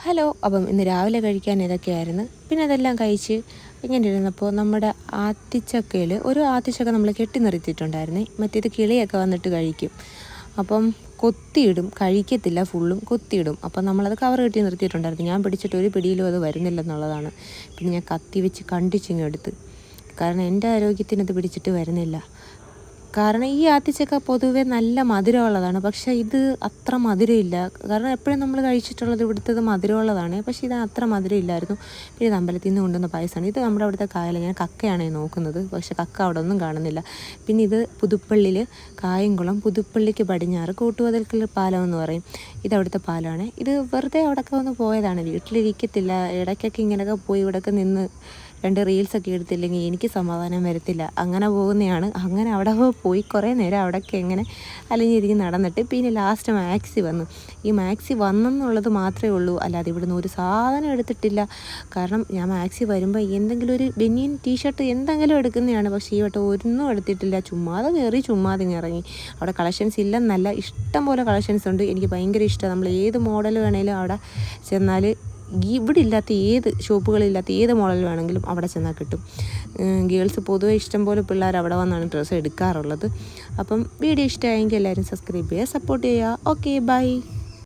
Hello. അപ്പം ഇന്ന് രാവിലെ കഴിക്കാൻ ഇതൊക്കെയായിരുന്നു. പിന്നെ അതെല്ലാം കഴിച്ച് ഇങ്ങനെ ഇരുന്നപ്പോൾ നമ്മുടെ ആത്തിച്ചക്കയിൽ ഒരു ആത്തിച്ചക്ക നമ്മൾ കെട്ടി നിർത്തിയിട്ടുണ്ടായിരുന്നേ. മറ്റേത് കിളിയൊക്കെ വന്നിട്ട് കഴിക്കും. അപ്പം കൊത്തിയിടും, കഴിക്കത്തില്ല, ഫുള്ളും കൊത്തിയിടും. അപ്പം നമ്മളത് കവർ കെട്ടി നിർത്തിയിട്ടുണ്ടായിരുന്നു. ഞാൻ പിടിച്ചിട്ട് ഒരു പിടിയിലും അത് വരുന്നില്ലെന്നുള്ളതാണ്. പിന്നെ ഞാൻ കത്തി വെച്ച് കണ്ടിച്ചിങ്ങെടുത്ത്, കാരണം എൻ്റെ ആരോഗ്യത്തിനത് പിടിച്ചിട്ട് വരുന്നില്ല. കാരണം ഈ ആത്തിച്ചക്ക പൊതുവെ നല്ല മധുരമുള്ളതാണ്, പക്ഷേ ഇത് അത്ര മധുരമില്ല. കാരണം എപ്പോഴും നമ്മൾ കഴിച്ചിട്ടുള്ളത് ഇവിടുത്തത് മധുരമുള്ളതാണ്, പക്ഷേ ഇത് അത്ര മധുരമില്ലായിരുന്നു. പിന്നെ ഇത് അമ്പലത്തിൽ നിന്ന് കൊണ്ടുവന്ന പായസമാണ്. ഇത് നമ്മുടെ അവിടുത്തെ കായല, ഞാൻ കക്കയാണ് നോക്കുന്നത്, പക്ഷേ കക്ക അവിടെ ഒന്നും കാണുന്നില്ല. പിന്നെ ഇത് പുതുപ്പള്ളിയിൽ കായംകുളം, പുതുപ്പള്ളിക്ക് പടിഞ്ഞാറ് കൂട്ടുവതൽക്കൽ പാലം എന്ന് പറയും. ഇത് അവിടുത്തെ പാലമാണ്. ഇത് വെറുതെ അവിടെയൊക്കെ ഒന്ന് പോയതാണ്, വീട്ടിലിരിക്കത്തില്ല. ഇടയ്ക്കൊക്കെ ഇങ്ങനെയൊക്കെ പോയി ഇവിടെയൊക്കെ നിന്ന് 2 റീൽസൊക്കെ എടുത്തില്ലെങ്കിൽ എനിക്ക് സമാധാനം വരത്തില്ല. അങ്ങനെ പോകുന്നതാണ്. അങ്ങനെ അവിടെ പോയി കുറേ നേരം അവിടെയൊക്കെ ഇങ്ങനെ അലിഞ്ഞിരിഞ്ഞ് നടന്നിട്ട് പിന്നെ ലാസ്റ്റ് മാക്സി വന്നു. ഈ മാക്സി വന്നെന്നുള്ളത് മാത്രമേ ഉള്ളൂ, അല്ലാതെ ഇവിടുന്ന് ഒരു സാധനം എടുത്തിട്ടില്ല. കാരണം ഞാൻ മാക്സി വരുമ്പോൾ എന്തെങ്കിലും ഒരു ബനിയൻ ടീഷർട്ട് എന്തെങ്കിലും എടുക്കുന്നതാണ്, പക്ഷേ ഈ വട്ടം ഒന്നും എടുത്തിട്ടില്ല. ചുമ്മാതെ കയറി ചുമ്മാതെ ഇറങ്ങി. അവിടെ കളക്ഷൻസ് ഇല്ലെന്നല്ല, ഇഷ്ടം പോലെ കളക്ഷൻസ് ഉണ്ട്. എനിക്ക് ഭയങ്കര ഇഷ്ടമാണ്. നമ്മൾ ഏത് മോഡൽ വേണേലും അവിടെ ചെന്നാൽ, ഇവിടെ ഇല്ലാത്ത ഏത് ഷോപ്പുകളില്ലാത്ത ഏത് മോഡൽ വേണമെങ്കിലും അവിടെ ചെന്നാൽ കിട്ടും. ഗേൾസ് പൊതുവെ ഇഷ്ടംപോലെ പിള്ളേർ അവിടെ വന്നാണ് ഡ്രസ്സ് എടുക്കാറുള്ളത്. അപ്പം വീഡിയോ ഇഷ്ടമായെങ്കിൽ എല്ലാവരും സബ്സ്ക്രൈബ് ചെയ്യുക, സപ്പോർട്ട് ചെയ്യുക. Okay, by.